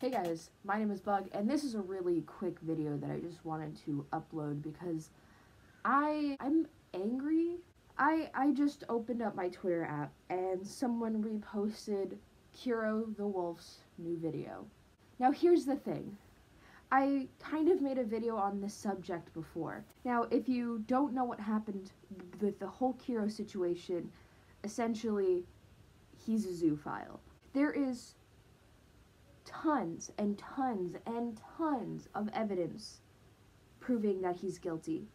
Hey guys, my name is Bug, and this is a really quick video that I just wanted to upload because I'm angry. I just opened up my Twitter app and someone reposted Kero the Wolf's new video. Now here's the thing. I kind of made a video on this subject before. Now if you don't know what happened with the whole Kero situation, essentially he's a zoophile. There is tons and tons and tons of evidence proving that he's guilty.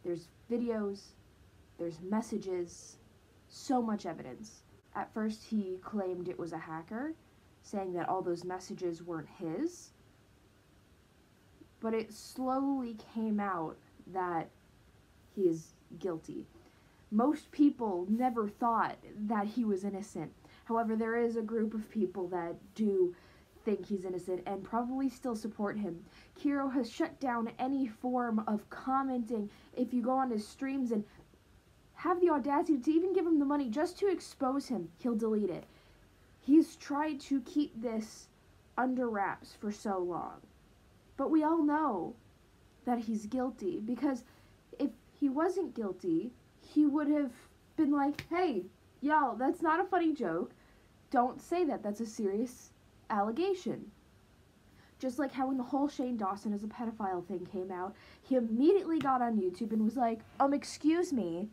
There's videos, there's messages, so much evidence. At first he claimed it was a hacker, saying that all those messages weren't his, but it slowly came out that he is guilty. Most people never thought that he was innocent. However, there is a group of people that do think he's innocent and probably still support him. Kero has shut down any form of commenting. If you go on his streams and have the audacity to even give him the money just to expose him, he'll delete it. He's tried to keep this under wraps for so long. But we all know that he's guilty, because if he wasn't guilty, he would have been like, hey, y'all, that's not a funny joke. Don't say that. That's a serious allegation. Just like how when the whole Shane Dawson as a pedophile thing came out, he immediately got on YouTube and was like, excuse me,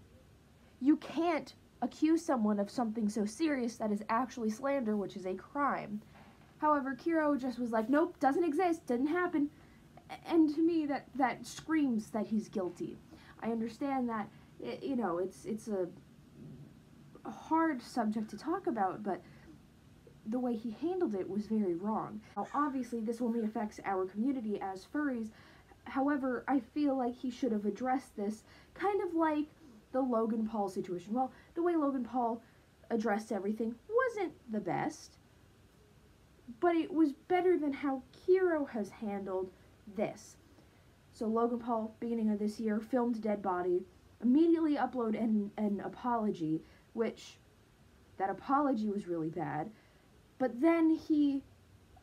you can't accuse someone of something so serious that is actually slander, which is a crime. However, Kero just was like, nope, doesn't exist, didn't happen. And to me, that screams that he's guilty. I understand that, it's a hard subject to talk about, but the way he handled it was very wrong. Now, obviously, this only affects our community as furries. However, I feel like he should have addressed this kind of like the Logan Paul situation. Well, the way Logan Paul addressed everything wasn't the best, but it was better than how Kero has handled this. So Logan Paul, beginning of this year, filmed dead body, immediately upload an apology, which that apology was really bad. But then he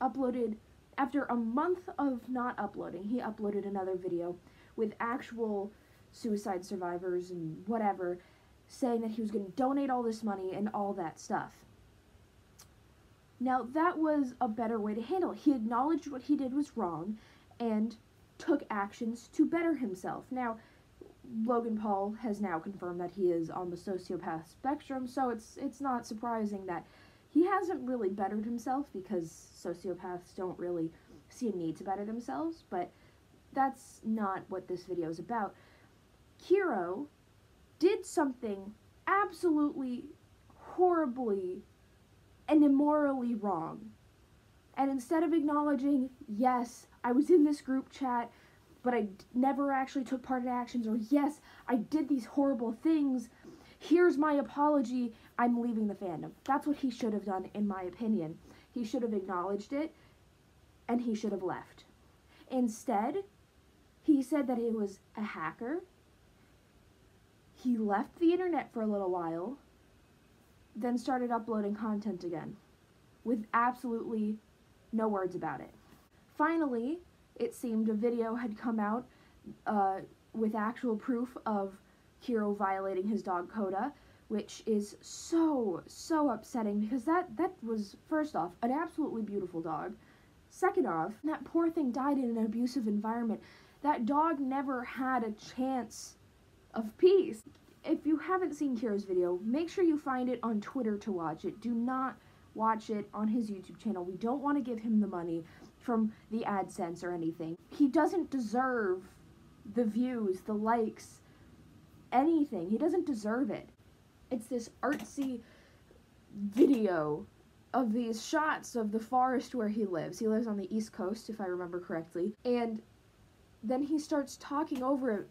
uploaded, after a month of not uploading, he uploaded another video with actual suicide survivors and whatever, saying that he was going to donate all this money and all that stuff. Now, that was a better way to handle it. He acknowledged what he did was wrong and took actions to better himself. Now, Logan Paul has now confirmed that he is on the sociopath spectrum, so it's not surprising that he hasn't really bettered himself, because sociopaths don't really see a need to better themselves, but that's not what this video is about. Kero did something absolutely horribly and immorally wrong. And instead of acknowledging, yes, I was in this group chat, but I never actually took part in actions, or yes, I did these horrible things, here's my apology, I'm leaving the fandom. That's what he should have done, in my opinion. He should have acknowledged it, and he should have left. Instead, he said that it was a hacker. He left the internet for a little while, then started uploading content again, with absolutely no words about it. Finally, it seemed a video had come out with actual proof of Kero violating his dog Coda, which is so upsetting, because that was, first off, an absolutely beautiful dog. Second off, that poor thing died in an abusive environment. That dog never had a chance of peace. If you haven't seen Kero's video, make sure you find it on Twitter to watch it. Do not watch it on his YouTube channel. We don't want to give him the money from the AdSense or anything. He doesn't deserve the views, the likes, anything. He doesn't deserve it. It's this artsy video of these shots of the forest where he lives. He lives on the East Coast, if I remember correctly. And then he starts talking over it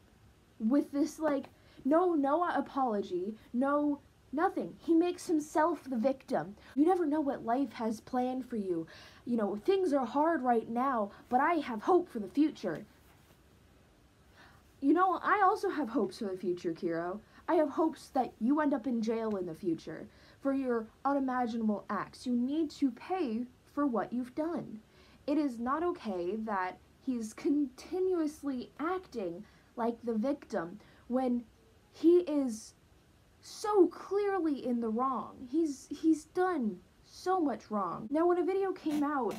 with this, like, no apology, no nothing. He makes himself the victim. You never know what life has planned for you. You know, things are hard right now, but I have hope for the future. You know, I also have hopes for the future, Kero. I have hopes that you end up in jail in the future for your unimaginable acts. You need to pay for what you've done. It is not okay that he's continuously acting like the victim when he is so clearly in the wrong. He's done so much wrong. Now, when a video came out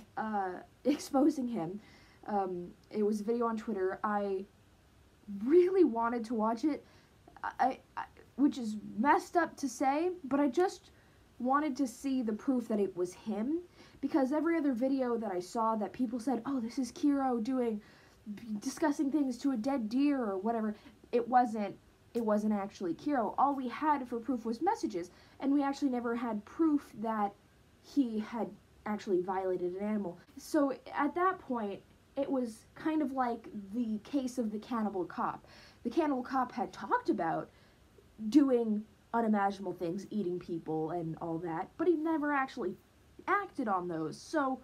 exposing him, it was a video on Twitter, I really wanted to watch it, which is messed up to say, but I just wanted to see the proof that it was him, because every other video that I saw that people said, oh, this is Kero discussing things to a dead deer or whatever, it wasn't actually Kero. All we had for proof was messages, and we actually never had proof that he had actually violated an animal. So at that point, it was kind of like the case of the cannibal cop. The cannibal cop had talked about doing unimaginable things, eating people and all that, but he never actually acted on those. So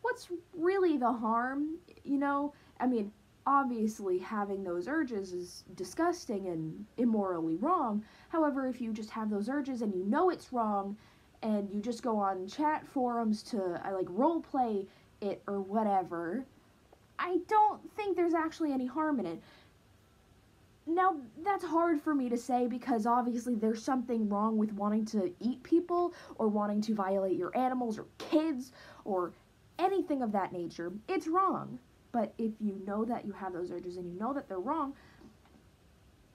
what's really the harm, you know? I mean, obviously having those urges is disgusting and immorally wrong. However, if you just have those urges and you know it's wrong, and you just go on chat forums to like role play it or whatever, I don't think there's actually any harm in it. Now, that's hard for me to say because obviously there's something wrong with wanting to eat people or wanting to violate your animals or kids or anything of that nature. It's wrong. But if you know that you have those urges and you know that they're wrong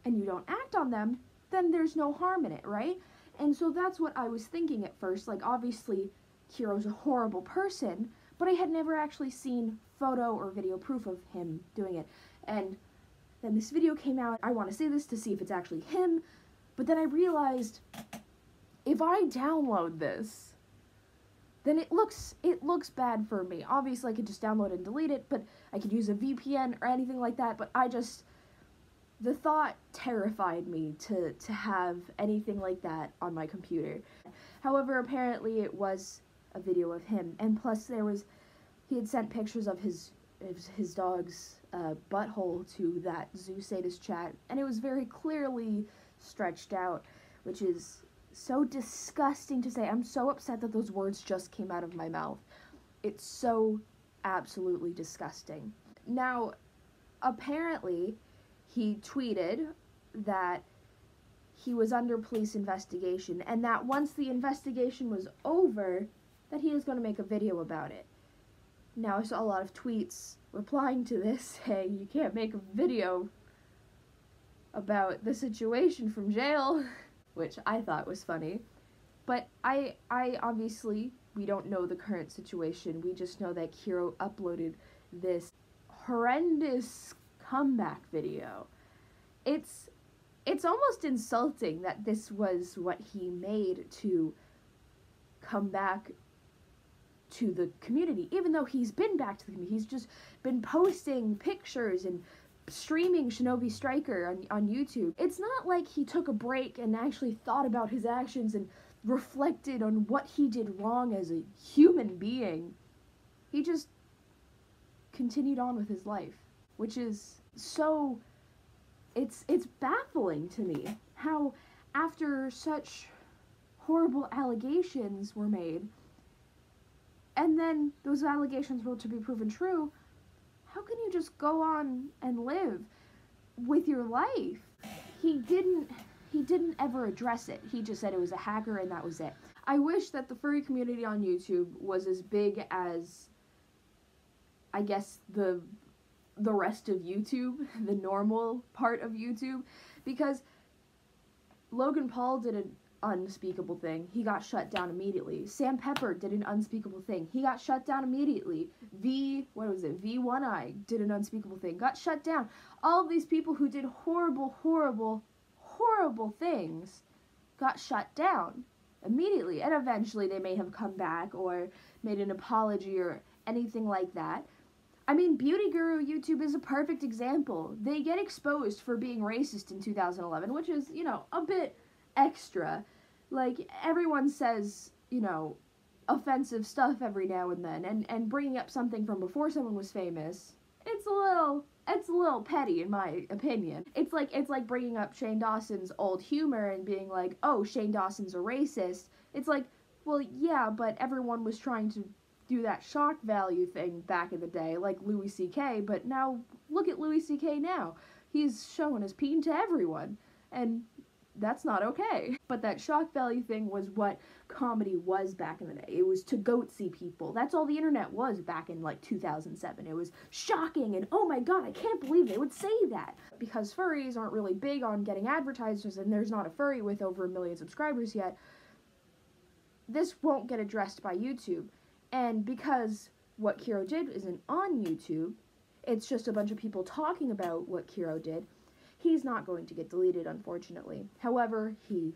and you don't act on them, then there's no harm in it, right? And so that's what I was thinking at first. Like, obviously, Kero's a horrible person, but I had never actually seen photo or video proof of him doing it. And then this video came out. I want to say this to see if it's actually him, but then I realized if I download this, then it looks bad for me. Obviously, I could just download and delete it, but I could use a VPN or anything like that, but the thought terrified me to have anything like that on my computer. However, apparently it was a video of him, and plus he had sent pictures of his dog's butthole to that Zoo Sadist chat, and it was very clearly stretched out, which is so disgusting to say. I'm so upset that those words just came out of my mouth. It's so absolutely disgusting. Now, apparently, he tweeted that he was under police investigation, and that once the investigation was over, that he was going to make a video about it. Now, I saw a lot of tweets replying to this saying, you can't make a video about the situation from jail, which I thought was funny. But I obviously, we don't know the current situation. We just know that Kero uploaded this horrendous comeback video. It's almost insulting that this was what he made to come back to the community, even though he's been back to the community. He's just been posting pictures and streaming Shinobi Striker on YouTube. It's not like he took a break and actually thought about his actions and reflected on what he did wrong as a human being. He just continued on with his life, which is so, it's baffling to me how after such horrible allegations were made, and then those allegations were to be proven true, how can you just go on and live with your life? He didn't ever address it. He just said it was a hacker and that was it. I wish that the furry community on YouTube was as big as, I guess, the rest of YouTube, the normal part of YouTube, because Logan Paul did an unspeakable thing. He got shut down immediately. Sam Pepper did an unspeakable thing. He got shut down immediately. V1I did an unspeakable thing. Got shut down. All of these people who did horrible, horrible, horrible things got shut down immediately. And eventually they may have come back or made an apology or anything like that. I mean, Beauty Guru YouTube is a perfect example. They get exposed for being racist in 2011, which is, you know, a bit extra. Like, everyone says, you know, offensive stuff every now and then, and bringing up something from before someone was famous, it's a little petty in my opinion. It's like bringing up Shane Dawson's old humor and being like, oh, Shane Dawson's a racist. It's like, well, yeah, but everyone was trying to do that shock value thing back in the day, like Louis C.K., but now, look at Louis C.K. now. He's showing his peen to everyone, and that's not okay. But that shock value thing was what comedy was back in the day. It was to goatsy people. That's all the internet was back in like 2007. It was shocking and oh my god, I can't believe they would say that. Because furries aren't really big on getting advertisers and there's not a furry with over 1 million subscribers yet, this won't get addressed by YouTube. And because what Kero did isn't on YouTube, it's just a bunch of people talking about what Kero did, he's not going to get deleted, unfortunately. However, he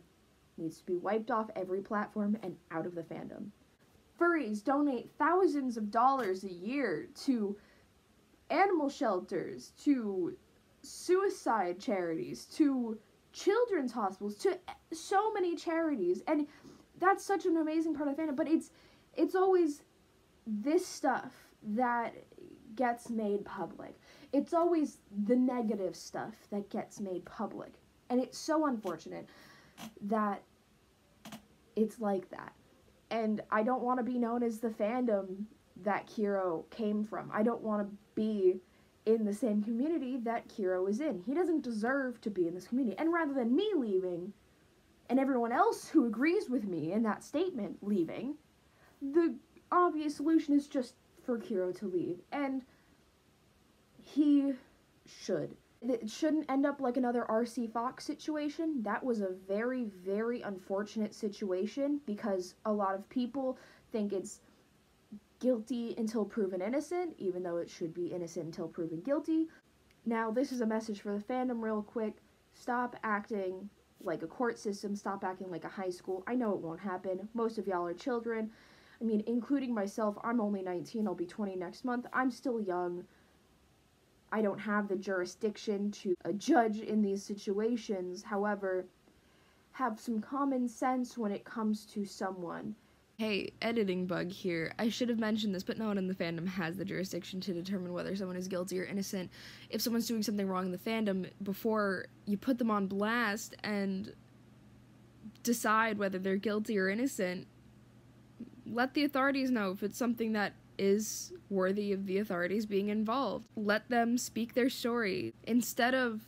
needs to be wiped off every platform and out of the fandom. Furries donate thousands of dollars a year to animal shelters, to suicide charities, to children's hospitals, to so many charities, and that's such an amazing part of the fandom, but it's always this stuff that gets made public. It's always the negative stuff that gets made public. And it's so unfortunate that it's like that. And I don't want to be known as the fandom that Kero came from. I don't want to be in the same community that Kero is in. He doesn't deserve to be in this community. And rather than me leaving, and everyone else who agrees with me in that statement leaving, the obvious solution is just for Kero to leave. And he should. It shouldn't end up like another R.C. Fox situation. That was a very, very unfortunate situation because a lot of people think it's guilty until proven innocent, even though it should be innocent until proven guilty. Now, this is a message for the fandom real quick. Stop acting like a court system. Stop acting like a high school. I know it won't happen. Most of y'all are children. I mean, including myself, I'm only 19. I'll be 20 next month. I'm still young. I don't have the jurisdiction to judge in these situations. However, have some common sense when it comes to someone. Hey, editing bug here. I should have mentioned this, but no one in the fandom has the jurisdiction to determine whether someone is guilty or innocent. If someone's doing something wrong in the fandom, before you put them on blast and decide whether they're guilty or innocent, let the authorities know if it's something that is worthy of the authorities being involved. Let them speak their story. Instead of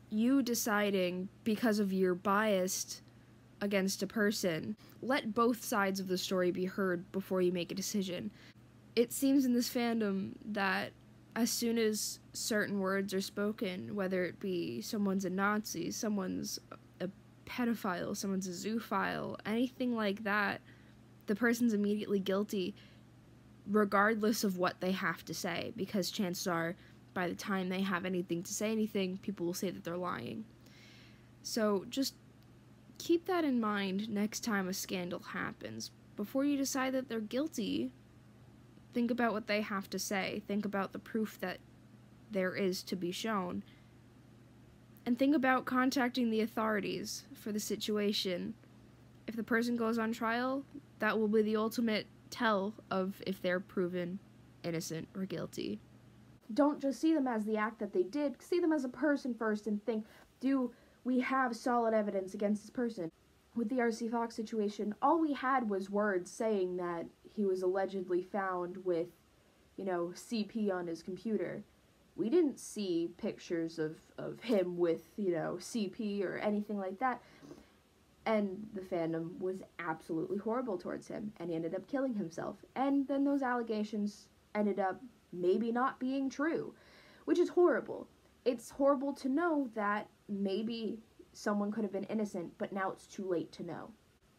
you deciding because of your bias against a person, let both sides of the story be heard before you make a decision. It seems in this fandom that as soon as certain words are spoken, whether it be someone's a Nazi, someone's a pedophile, someone's a zoophile, anything like that, the person's immediately guilty regardless of what they have to say, because chances are, by the time they have anything to say anything, people will say that they're lying. So just keep that in mind next time a scandal happens. Before you decide that they're guilty, think about what they have to say. Think about the proof that there is to be shown. And think about contacting the authorities for the situation. If the person goes on trial, that will be the ultimate tell of if they're proven innocent or guilty. Don't just see them as the act that they did. See them as a person first and think, do we have solid evidence against this person? With the R.C. Fox situation, all we had was words saying that he was allegedly found with, CP on his computer. We didn't see pictures of him with, CP or anything like that. And the fandom was absolutely horrible towards him, and he ended up killing himself. And then those allegations ended up maybe not being true, which is horrible. It's horrible to know that maybe someone could have been innocent, but now it's too late to know.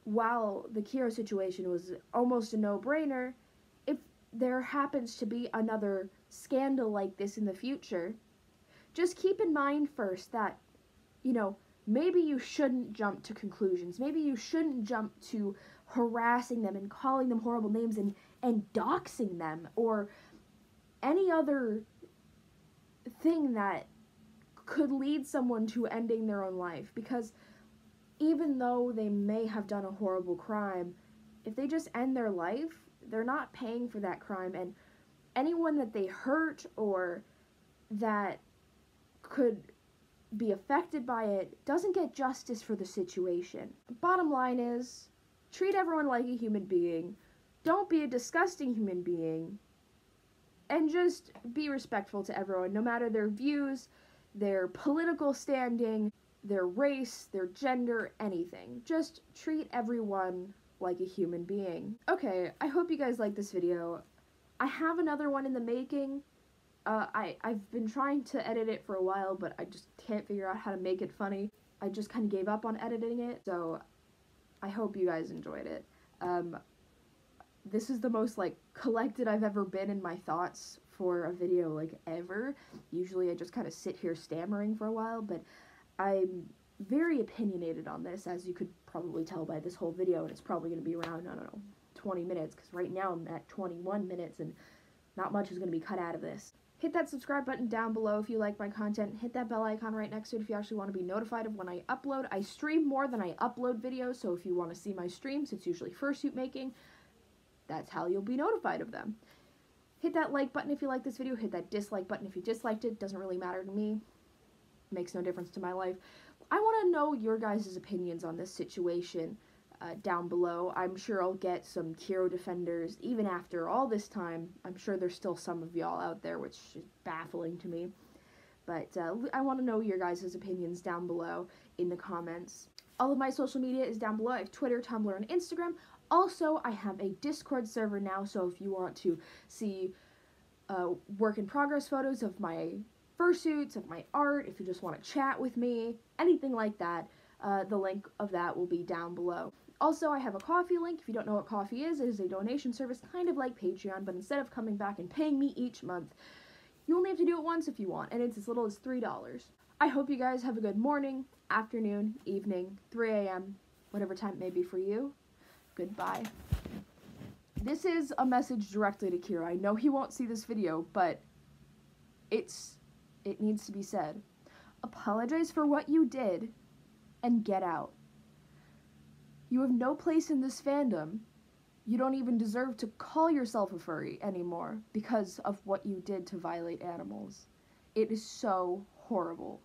While the Kero situation was almost a no-brainer, if there happens to be another scandal like this in the future, just keep in mind first that, maybe you shouldn't jump to conclusions. Maybe you shouldn't jump to harassing them and calling them horrible names and doxing them or any other thing that could lead someone to ending their own life. Because even though they may have done a horrible crime, if they just end their life, they're not paying for that crime. And anyone that they hurt or that could be affected by it doesn't get justice for the situation. Bottom line is, treat everyone like a human being. don't be a disgusting human being, and just be respectful to everyone, no matter their views, their political standing, their race, their gender, anything. Just treat everyone like a human being. Okay, I hope you guys like this video. I have another one in the making. I've been trying to edit it for a while, but I just can't figure out how to make it funny. I just kind of gave up on editing it, so I hope you guys enjoyed it. This is the most, like, collected I've ever been in my thoughts for a video, like, ever. Usually I just kind of sit here stammering for a while, but I'm very opinionated on this, as you could probably tell by this whole video, and it's probably going to be around, I don't know, 20 minutes, because right now I'm at 21 minutes, and not much is going to be cut out of this. Hit that subscribe button down below if you like my content. Hit that bell icon right next to it if you actually want to be notified of when I upload. I stream more than I upload videos, so if you want to see my streams, it's usually fursuit making. That's how you'll be notified of them. Hit that like button if you like this video. Hit that dislike button if you disliked it. Doesn't really matter to me. Makes no difference to my life. I want to know your guys' opinions on this situation down below. I'm sure I'll get some Kero defenders, even after all this time. I'm sure there's still some of y'all out there, which is baffling to me. But I want to know your guys' opinions down below in the comments. All of my social media is down below. I have Twitter, Tumblr, and Instagram. Also, I have a Discord server now, so if you want to see work-in-progress photos of my fursuits, of my art, if you just want to chat with me, anything like that, the link of that will be down below. Also, I have a Ko-fi link. If you don't know what Ko-fi is, it is a donation service, kind of like Patreon, but instead of coming back and paying me each month, you only have to do it once if you want, and it's as little as $3. I hope you guys have a good morning, afternoon, evening, 3 a.m., whatever time it may be for you. Goodbye. This is a message directly to Kero. I know he won't see this video, but it needs to be said. Apologize for what you did, and get out. You have no place in this fandom. You don't even deserve to call yourself a furry anymore because of what you did to violate animals. It is so horrible.